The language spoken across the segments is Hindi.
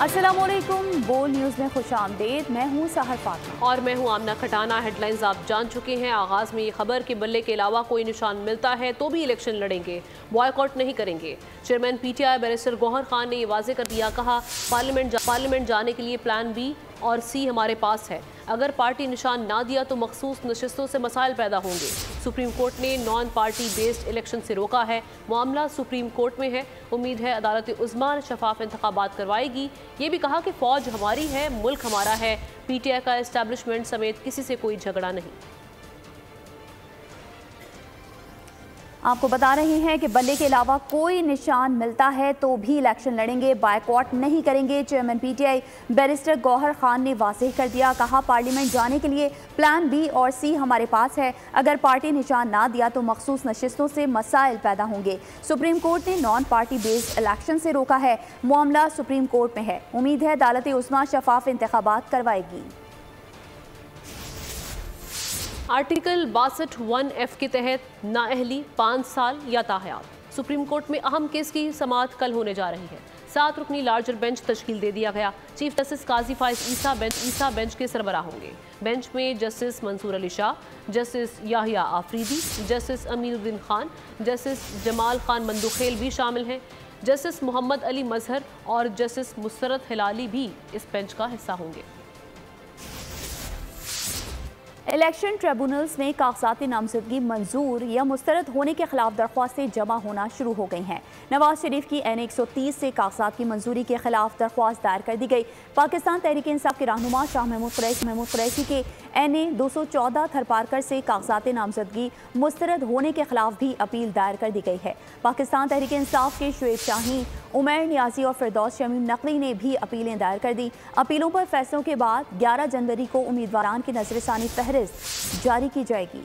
अस्सलामुअलैकुम, बोल न्यूज़ में खुशामदीद। मैं हूँ सहर फातिमा और मैं हूँ आमना खटाना। हेडलाइंस आप जान चुके हैं। आगाज़ में ये खबर कि बल्ले के अलावा कोई निशान मिलता है तो भी इलेक्शन लड़ेंगे, बॉयकॉट नहीं करेंगे। Chairman PTI barrister Gauhar Khan ने ये वाजे कर दिया, कहा पार्लियामेंट जाने के लिए प्लान B और C हमारे पास है। अगर पार्टी निशान ना दिया तो मखसूस नशिस्तों से मसाइल पैदा होंगे। सुप्रीम कोर्ट ने नॉन पार्टी बेस्ड इलेक्शन से रोका है। मामला सुप्रीम कोर्ट में है। उम्मीद है अदालत उज़्मा शफाफ इंतखाबात करवाएगी। ये भी कहा कि फ़ौज हमारी है, मुल्क हमारा है। PTI का एस्टैब्लिशमेंट समेत किसी से कोई झगड़ा नहीं। आपको बता रहे हैं कि बल्ले के अलावा कोई निशान मिलता है तो भी इलेक्शन लड़ेंगे, बायकॉट नहीं करेंगे। Chairman PTI barrister Gauhar Khan ने वाज़ेह कर दिया, कहा पार्लियामेंट जाने के लिए प्लान B और C हमारे पास है। अगर पार्टी निशान ना दिया तो मखसूस नशिस्तों से मसाइल पैदा होंगे। सुप्रीम कोर्ट ने नॉन पार्टी बेस्ड इलेक्शन से रोका है। मामला सुप्रीम कोर्ट में है। उम्मीद है अदालत उज़्मा शफाफ इंतखाबात करवाएगी। आर्टिकल 62(1)F के तहत नाअहली 5 साल या ताहयात। सुप्रीम कोर्ट में अहम केस की समाअत कल होने जा रही है। 7 रुकनी लार्जर बेंच तश्कील दे दिया गया। Chief justice Qazi Faez Isa bench के सरबराह होंगे। बेंच में justice Mansoor Ali Shah, justice Yahya Afridi, justice Aminuddin Khan, justice Jamal Khan Mandokhail भी शामिल हैं। जस्टिस मोहम्मद अली मजहर और जस्टिस मुसरत हिलाली भी इस बेंच का हिस्सा होंगे। इलेक्शन ट्रिब्यूनल्स में कागजाती नामजदगी मंजूर या मुस्तरद होने के खिलाफ दरख्वास्तें जमा होना शुरू हो गई हैं। नवाज शरीफ की NA 130 से कागजात की मंजूरी के खिलाफ दरख्वास्त दायर कर दी गई। पाकिस्तान तहरीक इंसाफ के रहनुमा शाह महमूद कुरैशी के NA 214 थरपारकर से कागजात नामजदगी मुस्तरद होने के खिलाफ भी अपील दायर कर दी गई है। पाकिस्तान तहरीक इंसाफ के शुएब शाहीन, उमर नियाजी और फिरदौस शमीम नकवी ने भी अपीलें दायर कर दी। अपीलों पर फैसलों के बाद 11 जनवरी को उम्मीदवारान की नजरसानी फहरिस्त जारी की जाएगी।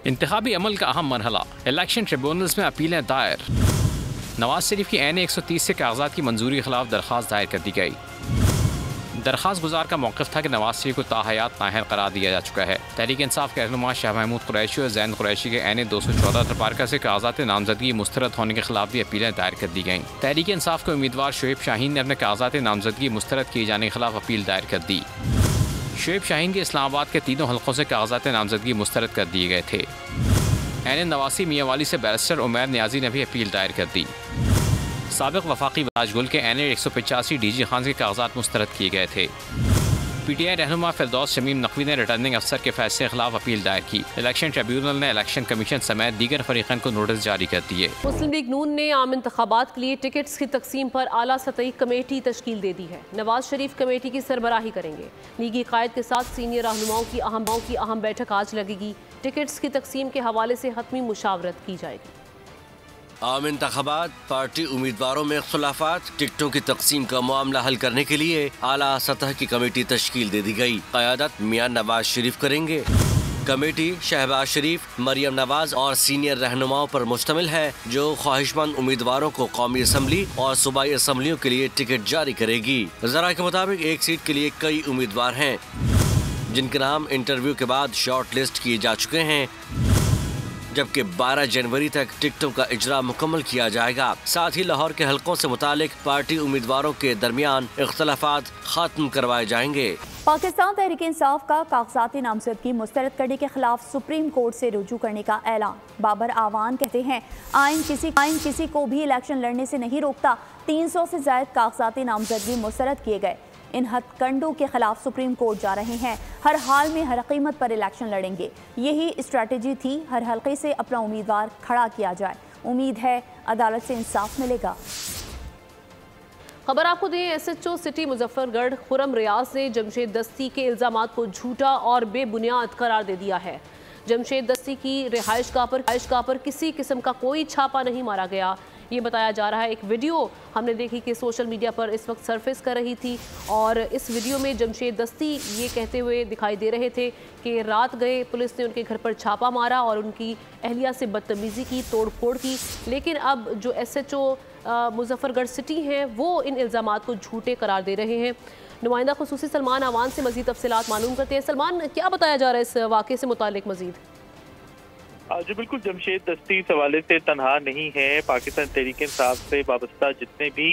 इंतखाबी अमल का अहम मरहला, इलेक्शन ट्रिब्यूनल्स में अपीलें दायर। नवाज शरीफ की NA 130 से कागजात की मंजूरी के खिलाफ दरख्वास्त दायर कर दी गई। दरख्वास्त गुजार का मौक़िफ़ था कि नवाज शरीफ को ताहयात नाअहल करार दिया जा चुका है। तहरीक इंसाफ के रहनुमा शाह महमूद कुरैशी और जैन कुरैशी के NA 214 थरपारकर से कागजात नामजदगी मुस्तरद होने के खिलाफ भी अपीलें दायर कर दी गईं। तहरीक इंसाफ के उम्मीदवार शुएब शाहीन ने अपने कागजात नामजदगी मुस्तरद किए जाने के खिलाफ अपील दायर कर दी। शुएब शाहीन के इस्लामाबाद के तीनों हलकों से कागजात नामजदगी मुस्तरद कर दिए गए थे। NA 89 मियांवाली से बैरिस्टर उमर नियाजी ने भी अपील दायर कर दी। साबिक वफाकी राजगुल के NA 185 DG खान के कागजात मुस्तरद किए गए थे। PTI रहनुमा फिरदौस शमीम नकवी ने रिटर्निंग अफसर के फैसले के खिलाफ अपील दायर की। इलेक्शन ट्रिब्यूनल ने इलेक्शन कमीशन समेत दीगर फरीकैन को नोटिस जारी कर दिए। मुस्लिम लीग नून ने आम इंतखाबात के लिए टिकट्स की तकसीम पर आला सतही कमेटी तश्कील दे दी है। नवाज शरीफ कमेटी की सरबराही करेंगे। लीगी कायद के साथ सीनियर रहनुमाओं की अहम बैठक आज लगेगी। टिकट्स की तकसीम के हवाले से हतमी मुशावरत की जाएगी। आम इंतखाबात, पार्टी उम्मीदवारों में इख्तिलाफात, टिकटों की तकसीम का मामला हल करने के लिए आला सतह की कमेटी तश्कील दे दी गई। क़यादत मियां नवाज शरीफ करेंगे। कमेटी शहबाज शरीफ, मरियम नवाज और सीनियर रहनुमाओं पर मुश्तमिल है, जो ख्वाहिशमंद उम्मीदवारों को कौमी असम्बली और सूबाई असम्बलियों के लिए टिकट जारी करेगी। ज़राए के मुताबिक एक सीट के लिए कई उम्मीदवार हैं, जिनके नाम इंटरव्यू के बाद शॉर्ट लिस्ट किए जा चुके हैं, जबकि 12 जनवरी तक टिकटों का इजरा मुकम्मल किया जाएगा। साथ ही लाहौर के हलकों से मुतालिक पार्टी उम्मीदवारों के दरमियान इख्तलाफात खत्म करवाए जाएंगे। पाकिस्तान तहरीक इंसाफ का कागजाती नामजदगी मुस्तरद करने के खिलाफ सुप्रीम कोर्ट से रुजू करने का ऐलान। बाबर आवान कहते हैं, आइन किसी को भी इलेक्शन लड़ने से नहीं रोकता। 300 से ज्यादा कागजाती नामजदगी मुस्तरद किए गए। इन हथकंडों के खिलाफ सुप्रीम कोर्ट जा रहे हैं। हर हाल में हर कीमत पर इलेक्शन लड़ेंगे। यही स्ट्रैटेजी थी, हर हल्के से अपना उम्मीदवार खड़ा किया जाए। उम्मीद है अदालत से इंसाफ मिलेगा। खबर आपको दें, SHO सिटी मुजफ्फरगढ़ खुरम रियाज ने जमशेद दस्ती के इल्जामात को झूठा और बेबुनियाद करार दे दिया है। जमशेद दस्ती की रिहाइशगाह पर किसी किस्म का कोई छापा नहीं मारा गया, ये बताया जा रहा है। एक वीडियो हमने देखी कि सोशल मीडिया पर इस वक्त सरफेस कर रही थी और इस वीडियो में जमशेद दस्ती ये कहते हुए दिखाई दे रहे थे कि रात गए पुलिस ने उनके घर पर छापा मारा और उनकी अहलिया से बदतमीज़ी की, तोड़ फोड़ की। लेकिन अब जो SHO मुजफ्फरगढ़ सिटी हैं वो इन इल्ज़ामात को झूठे करार दे रहे हैं। नुमाइंदा खुसूसी सलमान अवान से मज़ीद तफसीलात मालूम करते हैं। सलमान, क्या बताया जा रहा है इस वाक़े से मुतालिक मज़ीद? जो बिल्कुल जमशेद दस्ती इस हवाले से तनहा नहीं है। पाकिस्तान तहरीक इंसाफ से वाबस्ता जितने भी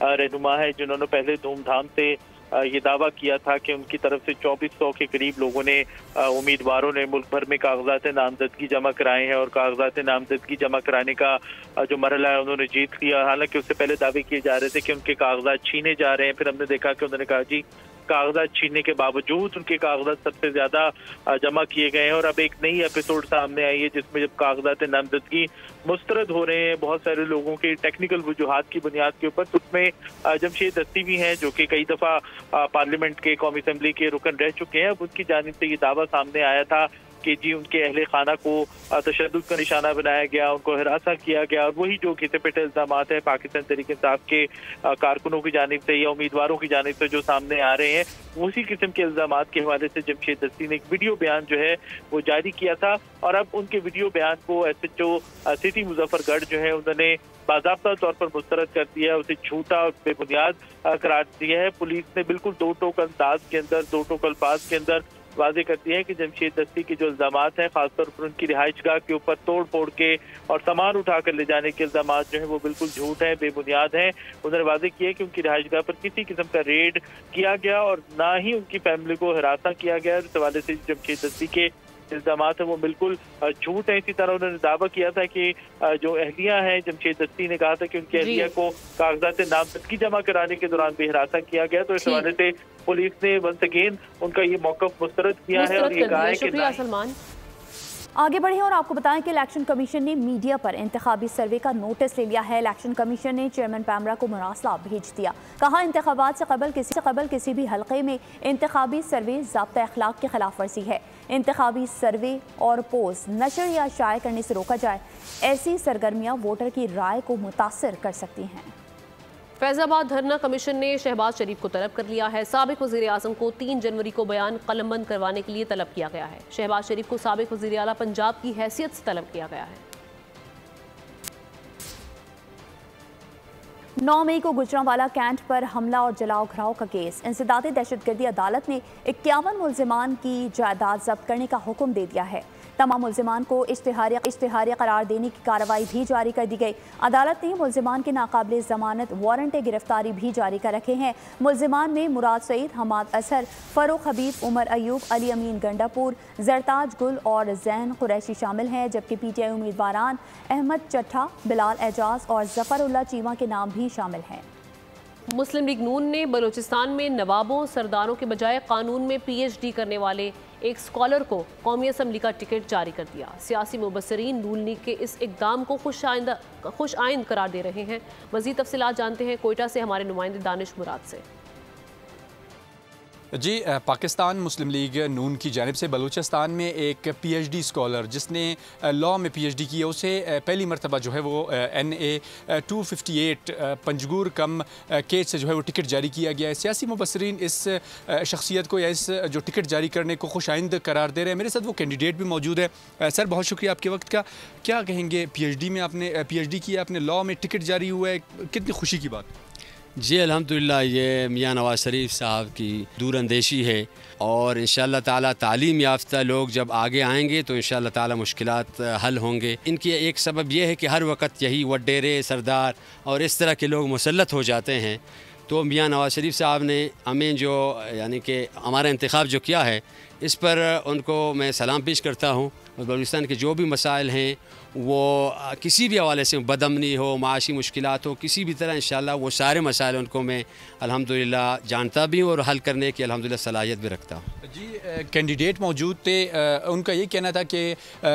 रहनुमा है, जिन्होंने पहले धूमधाम से ये दावा किया था कि उनकी तरफ से 2400 के करीब लोगों ने, उम्मीदवारों ने मुल्क भर में कागजात नामजदगी जमा कराए हैं और कागजात नामजदगी जमा कराने का जो मरहला है उन्होंने जीत लिया। हालांकि उससे पहले दावे किए जा रहे थे कि उनके कागजात छीने जा रहे हैं, फिर हमने देखा कि उन्होंने कहा जी कागजात छीनने के बावजूद उनके कागजात सबसे ज्यादा जमा किए गए हैं। और अब एक नई एपिसोड सामने आई है जिसमें जब कागजात नामजदगी मुस्तरद हो रहे हैं बहुत सारे लोगों के टेक्निकल वजूहात की बुनियाद के ऊपर, तो उसमें जमशेद दस्ती भी हैं जो कि कई दफा पार्लियामेंट के कौमी असम्बली के रुकन रह चुके हैं। अब उनकी जानिब से ये दावा सामने आया था कि जी उनके अहले खाना को तशद्दुद का निशाना बनाया गया, उनको हिरासा किया गया, और वही जो घिसे पिटे इल्जाम है पाकिस्तान तहरीक इंसाफ के कारकुनों की जानिब से या उम्मीदवारों की जानिब से जो सामने आ रहे हैं, उसी किस्म के इल्जाम के हवाले से जमशेद दस्ती ने एक वीडियो बयान जो है वो जारी किया था। और अब उनके वीडियो बयान को SHO सिटी मुजफ्फरगढ़ जो है उन्होंने बाज़ाब्ता तौर पर मुस्तरद कर दिया, उसे झूठा और बेबुनियाद करार दिया है। पुलिस ने बिल्कुल दो टोक अंदाज के अंदर, दो टोक अल्फाज के अंदर वाजे करती है कि जमशेद दस्ती के जो इल्जामात हैं, खासतौर पर उनकी रिहाइशगाह के ऊपर तोड़ फोड़ के और सामान उठाकर ले जाने के इल्जामात जो है वो बिल्कुल झूठ है, बेबुनियाद हैं। उन्होंने वाजे किया कि उनकी रिहाइशगाह पर किसी किस्म का रेड किया गया और ना ही उनकी फैमिली को हिरासत किया गया। इस हवाले से जमशेद दस्ती के इल्जामात है वो बिल्कुल झूठ है। इसी तरह उन्होंने दावा किया था कि जो अहलिया हैं, जमशेद दस्ती ने कहा था कि उनकी अहलिया को कागजात नामजदगी जमा कराने के दौरान बेहिरासा किया गया। तो इस हवाले से पुलिस ने वंस अगेन उनका ये मौक़िफ़ मुस्तरद किया है और ये कहा है कि आगे बढ़े और आपको बताएं कि इलेक्शन कमीशन ने मीडिया पर इंतखाबी सर्वे का नोटिस ले लिया है। इलेक्शन कमीशन ने चेयरमैन पैमरा को मरासला भेज दिया। कहा इंतखाबात से कबल किसी भी हल्के में इंतखाबी सर्वे ज़ाब्ता अखलाक की खिलाफ वर्जी है। इंतखाबी सर्वे और पोस्ट नशर या शाये करने से रोका जाए। ऐसी सरगर्मियाँ वोटर की राय को मुतासर कर सकती हैं। फैजाबाद धरना कमीशन ने शहबाज शरीफ को तलब कर लिया है। साबिक वज़ीर आज़म को 3 जनवरी को बयान कलमबंद करवाने के लिए तलब किया गया है। शहबाज शरीफ को साबिक वज़ीर आला पंजाब की हैसियत से तलब किया गया है। 9 मई को गुजरांवाला कैंट पर हमला और जलाओ घराव का केस। इंसदादी दहशतगर्दी अदालत ने 51 मुल्जिमान की जायदाद जब्त करने का हुक्म दे दिया है। तमाम मुल्जिमान को इश्तिहारी करार देने की कार्रवाई भी जारी कर दी गई। अदालत ने मुल्जिमान के नाकाबिले ज़मानत वारंट गिरफ्तारी भी जारी कर रखे हैं। मुल्जिमान में मुराद सईद, हमाद असहर, फ़रूख हबीब, उमर अयूब, अली अमीन गंडापुर, जरताज गुल और जैन कुरैशी शामिल हैं। जबकि PTI उम्मीदवारान अहमद चट्ठा, बिलाल एजाज और जफ़रुल्लाह चीमा के नाम भी शामिल हैं। मुस्लिम लीग नून ने बलूचिस्तान में नवाबों सरदारों के बजाय कानून में PhD करने वाले एक स्कॉलर को कौमी असम्बली का टिकट जारी कर दिया। सियासी मुबस्सरीन नून लीग के इस इक़दाम को खुश आइंद करार दे रहे हैं। मज़ीद तफसीलात जानते हैं कोयटा से हमारे नुमाइंदे दानिश मुराद से। जी, पाकिस्तान मुस्लिम लीग नून की जानिब से बलूचिस्तान में एक PhD स्कॉलर जिसने लॉ में PhD की है, उसे पहली मरतबा जो है वो NA 258 पंजगूर कम केस से जो है वो टिकट जारी किया गया है। सियासी मुबस्सरीन इस शख्सियत को या इस जो टिकट जारी करने को खुश आइंद करार दे रहे हैं। मेरे साथ वो कैंडिडेट भी मौजूद है। सर, बहुत शुक्रिया आपके वक्त का। क्या कहेंगे, PhD में आपने PhD किया, अपने लॉ में टिकट जारी हुआ है, कितनी खुशी की बात? जी अल्हम्दुलिल्लाह, ये मियाँ नवाज़ शरीफ साहब की दूरअंदेशी है और इंशाअल्लाह ताला तालीम याफ्ता लोग जब आगे आएंगे तो इंशाअल्लाह ताला मुश्किलात हल होंगे। इनकी एक सबब यह है कि हर वक्त यही वडेरे सरदार और इस तरह के लोग मुसल्लत हो जाते हैं। तो मियाँ नवाज़ शरीफ साहब ने हमें जो यानी कि हमारा इंतखाब जो किया है, इस पर उनको मैं सलाम पेश करता हूँ। और बलूचिस्तान के जो भी मसाइल हैं वो किसी भी हवाले से, बदअमनी हो, माशी मुश्किलात हो, किसी भी तरह इंशाअल्लाह वो सारे मसाइल उनको मैं अल्हम्दुलिल्लाह जानता भी हूँ और हल करने की अल्हम्दुलिल्लाह सलाहियत भी रखता हूँ। जी, कैंडिडेट मौजूद थे, उनका ये कहना था कि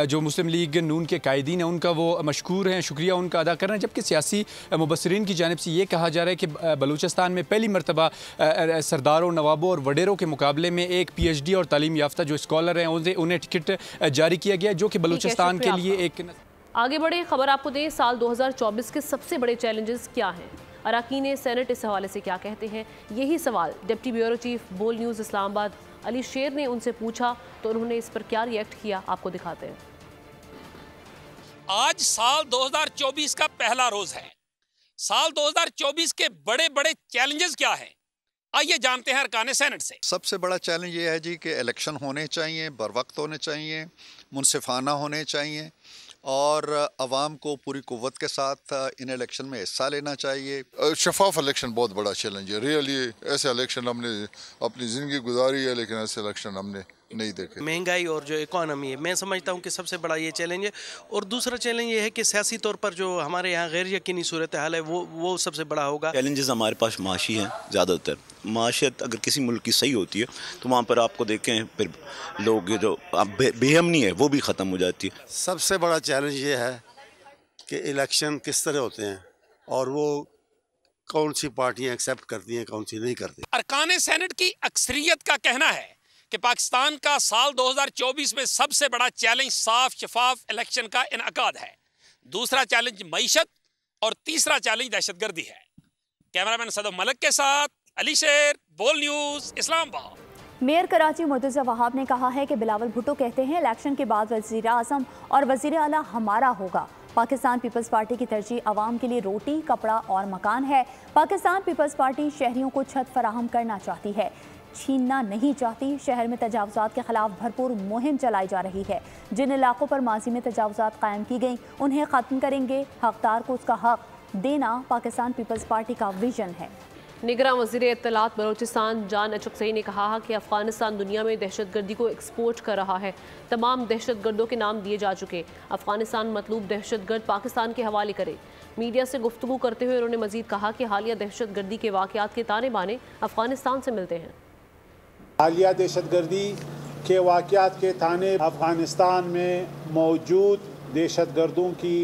जो मुस्लिम लीग नून के कायदीन हैं उनका वो मशकूर हैं, शुक्रिया उनका अदा कर रहे हैं। जबकि सियासी मुबस्सरीन की जानिब से ये कहा जा रहा है कि बलूचिस्तान में पहली मरतबा सरदारों, नवाबों और वडेरों के मुकाबले में एक PhD और तालीम याफ्ता जो स्कॉलर हैं उन्हें टिकट जारी किया गया, जो कि बलूचिस्तान के लिए एक। आगे बढ़े, खबर आपको दें, साल 2024 के सबसे बड़े चैलेंजेस क्या हैं? अरकान सेनेट इस हवाले से क्या कहते हैं? यही सवाल डिप्टी ब्यूरो चीफ बोल न्यूज़ इस्लामाबाद अली शेर ने उनसे पूछा तो उन्होंने इस पर क्या रिएक्ट किया, आपको दिखाते हैं। आज साल 2024 का पहला रोज है। साल 2024 के बड़े बड़े चैलेंजेस क्या हैं? आइए जानते हैं अरकान सेनेट से। सबसे बड़ा चैलेंज ये है जी कि इलेक्शन होने चाहिए, बर वक्त होने चाहिए, मुनसिफाना होने चाहिए और अवाम को पूरी कुव्वत के साथ इन इलेक्शन में हिस्सा लेना चाहिए। शफाफ इलेक्शन बहुत बड़ा चैलेंज है। रियली ऐसे इलेक्शन हमने अपनी ज़िंदगी गुजारी है, लेकिन ऐसे इलेक्शन हमने नहीं देखे। महंगाई और जो इकोनॉमी है, मैं समझता हूँ कि सबसे बड़ा ये चैलेंज है। और दूसरा चैलेंज ये है कि सियासी तौर पर जो हमारे यहाँ गैर यकीनी सूरत हाल है वो सबसे बड़ा होगा। चैलेंजेस हमारे पास माशी हैं ज़्यादातर। माशियत अगर किसी मुल्क की सही होती है तो वहाँ पर आपको देखें फिर लोग जो बेअमनी है वो भी ख़त्म हो जाती है। सबसे बड़ा चैलेंज ये है कि इलेक्शन किस तरह होते हैं और वो कौन सी पार्टियाँ एक्सेप्ट करती हैं, कौन सी नहीं करती। अरकान सेनेट की अक्सरियत का कहना है कि पाकिस्तान का साल 2024 में सबसे बड़ा चैलेंज साफ शफाफ इलेक्शन का इनअकाद है। दूसरा चैलेंज मईशत और तीसरा चैलेंज दहशतगर्दी है। कैमरामैन सदम मलिक के साथ अली शेर, बोल न्यूज़, इस्लामाबाद। मेयर कराची मुर्तज़ा वहाब ने कहा है कि बिलावल भुट्टो कहते हैं इलेक्शन के बाद वज़ीर आज़म और वज़ीर आला हमारा होगा। पाकिस्तान पीपल्स पार्टी की तरजीह आवाम के लिए रोटी, कपड़ा और मकान है। पाकिस्तान पीपल्स पार्टी शहरियों को छत फराहम करना चाहती है, छीनना नहीं चाहती। शहर में तजावुज़ात के खिलाफ भरपूर मुहिम चलाई जा रही है। जिन इलाकों पर माजी में तजावुज़ात कायम की गई उन्हें ख़त्म करेंगे। हकदार को उसका हक देना पाकिस्तान पीपल्स पार्टी का विजन है। निगरान वज़ीर इत्तलात बलोचिस्तान जान अचकज़ई ने कहा कि अफ़गानिस्तान दुनिया में दहशतगर्दी को एक्सपोर्ट कर रहा है। तमाम दहशतगर्दों के नाम दिए जा चुके। अफ़गानिस्तान मतलूब दहशतगर्द पाकिस्तान के हवाले करे। मीडिया से गुफ्तगू करते हुए उन्होंने मज़ीद कहा कि हालिया दहशतगर्दी के वाक़यात के ताने बाने अफ़गानिस्तान से मिलते हैं। हालिया दहशतगर्दी के वाक़यात के थाने अफ़गानिस्तान में मौजूद दहशतगर्दों की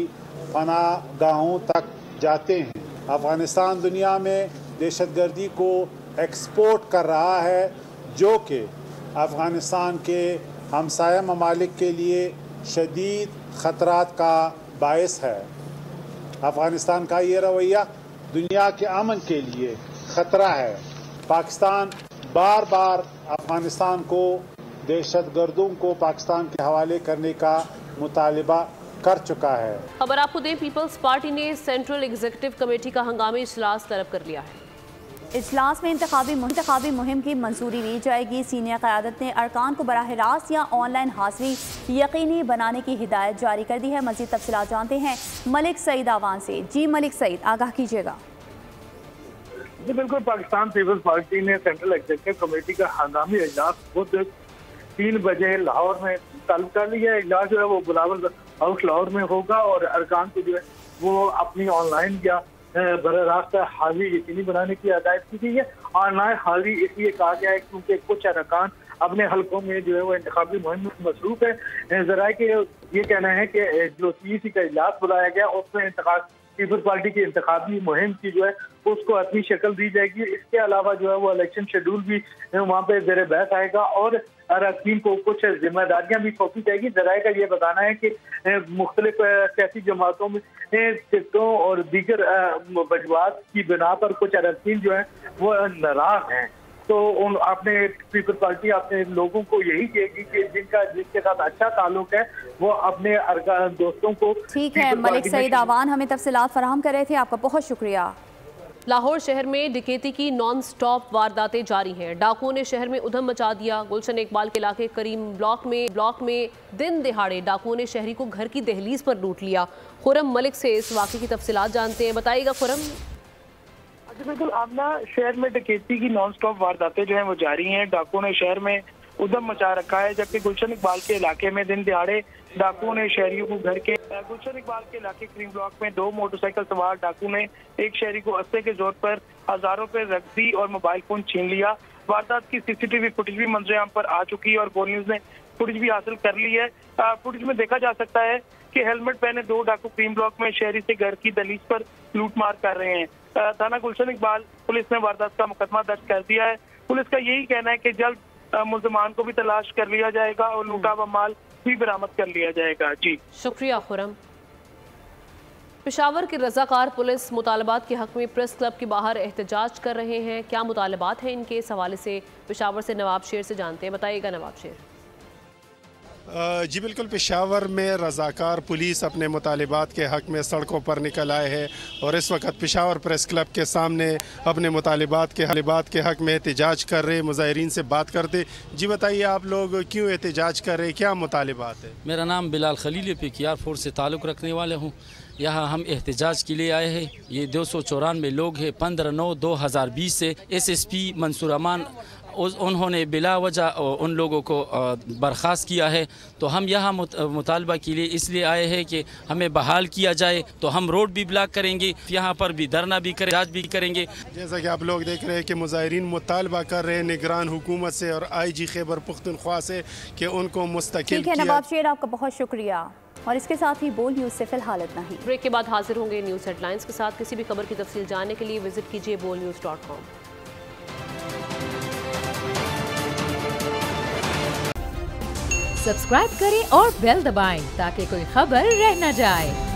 पनाह गाहों तक जाते हैं। अफ़गानिस्तान दुनिया में दहशतगर्दी को एक्सपोर्ट कर रहा है, जो कि अफ़गानिस्तान के हमसाया ममालिक के लिए शदीद ख़तरात का बायस है। अफ़गानिस्तान का ये रवैया दुनिया के अमन के लिए ख़तरा है। पाकिस्तान बार बार अफ़गानिस्तान को दहशतगर्दों को पाकिस्तान के हवाले करने का मुतालिबा कर चुका है। खबर आपको दें, पीपल्स पार्टी ने सेंट्रल एग्जीक्यूटिव कमेटी का हंगामी इजलास तलब कर लिया है। इजलास में इंतखाबी मुहिम की मंजूरी ली जाएगी। सीनियर क़यादत ने अरकान को बराह रास्त या ऑनलाइन हाज़िरी यकीनी बनाने की हिदायत जारी कर दी है। मज़ीद तफसीलात जानते हैं मलिक सईद आवान से। जी मलिक सईद, आगाह कीजिएगा। जी बिल्कुल, पाकिस्तान पीपल्स पार्टी ने सेंट्रल एग्जीक्यूटिव कमेटी का हंगामी इजलास खुद 3 बजे लाहौर में तलब कर लिया। इजलास जो है वो बिलावल हाउस लाहौर में होगा और अरकान को जो है वो अपनी ऑनलाइन या बराह रास्त हाजिरी यकीनी बनाने की हिदायत की गई है। ऑनलाइन हाजिरी इसलिए कहा गया है क्योंकि कुछ अरकान अपने हल्कों में जो है वो इंतखाबी मुहिम में मसरूफ है। जरा के ये कहना है कि जो CEC का इजलास बुलाया गया उसमें पीपल्स पार्टी की इंतखाबी मुहिम की जो है उसको अपनी शक्ल दी जाएगी। इसके अलावा जो है वो इलेक्शन शेड्यूल भी वहाँ पे ज़ेर बहस आएगा और अरकान को कुछ जिम्मेदारियां भी सौंपी जाएगी। जराये का ये बताना है कि मुख्तलिफ सियासी जमातों में टिकटों और दीगर वजूहात की बिना पर कुछ अरकान जो है वो नाराज हैं। तो अपने पीपल्स पार्टी अपने लोगों को यही कहेगी कि जिसके साथ अच्छा ताल्लुक है वो अपने दोस्तों को। ठीक है, मलिक सईद आवान हमें तफसीलात फराहम कर रहे थे, आपका बहुत शुक्रिया। लाहौर शहर में डकैती की नॉन स्टॉप वारदातें जारी हैं। डाकुओं ने शहर में उधम मचा दिया। गुलशन इकबाल के इलाके करीम ब्लॉक में दिन दिहाड़े डाकुओं ने शहरी को घर की दहलीज पर लूट लिया। खुरम मलिक से इस वाक़े की तफसीलात जानते हैं, बताइएगा खुरम। बिल्कुल, आमना शहर में डकैती की नॉन स्टॉप वारदातें जो है वो जारी हैं। डाकुओं ने शहर में उधम मचा रखा है, जबकि गुलशन इकबाल के इलाके में दिन दिहाड़े डाकुओं ने शहरियों को घर के गुलशन इकबाल के इलाके क्रीम ब्लॉक में 2 मोटरसाइकिल सवार डाकू ने एक शहरी को अस्से के जोर पर हजारों रुपए रकबी और मोबाइल फोन छीन लिया। वारदात की CCTV फुटेज भी मंजर पर आ चुकी है और बोल न्यूज ने फुटेज भी हासिल कर ली है। फुटेज में देखा जा सकता है कि हेलमेट पहने 2 डाकू क्रीम ब्लॉक में शहरी से घर की दहलीज पर लूटमार कर रहे हैं। थाना गुलशन इकबाल पुलिस ने वारदात का मुकदमा दर्ज कर दिया है। पुलिस का यही कहना है कि जल्द मुल्ज़िमान को भी तलाश कर लिया जाएगा और लूटा हुआ माल भी बरामद कर लिया जाएगा। जी शुक्रिया खुरम। पेशावर के रज़ाकार पुलिस मुतालबात के हक में प्रेस क्लब के बाहर एहतजाज कर रहे हैं। क्या मुतालबात हैं इनके, इस हवाले से पेशावर से नवाब शेर से जानते हैं, बताइएगा नवाब शेर। जी बिल्कुल, पेशावर में रज़ाकार पुलिस अपने मुतालिबात के हक़ में सड़कों पर निकल आए हैं और इस वक्त पेशावर प्रेस क्लब के सामने अपने मुतालिबात के हक़ में एहतजाज कर रहे मुज़ाहिरीन से बात करते। जी बताइए, आप लोग क्यों एहतजाज कर रहे, क्या मुतालिबात है? मेरा नाम बिलाल खलील, PKR फोर्स से ताल्लुक़ रखने वाले हूँ। यहाँ हम एहतजाज के लिए आए हैं। ये 294 लोग हैं। 15/9/2020 से SSP मंसूर अमान उन्होंने बिला वजह उन लोगों को बर्खास्त किया है। तो हम यहाँ मुतालबा के लिए इसलिए आए हैं कि हमें बहाल किया जाए। तो हम रोड भी ब्लॉक करेंगे, यहाँ पर भी धरना भी करेंगे। जैसा कि आप लोग देख रहे हैं कि मुज़ाहिरीन मुतालबा कर रहे हैं निगरान हुकूमत से और IG खैबर पख्तूनख्वा से कि उनको मुस्तकिल। ठीक है नवाब शेर, आपका बहुत शुक्रिया। और इसके साथ ही बोल न्यूज़ से फिलहाल इतना ही। ब्रेक के बाद हाजिर होंगे न्यूज़ हेडलाइंस के साथ। किसी भी खबर की तफसील जानने के लिए विजिट कीजिए bolnews.com। सब्सक्राइब करें और बेल दबाएं ताकि कोई खबर रह न जाए।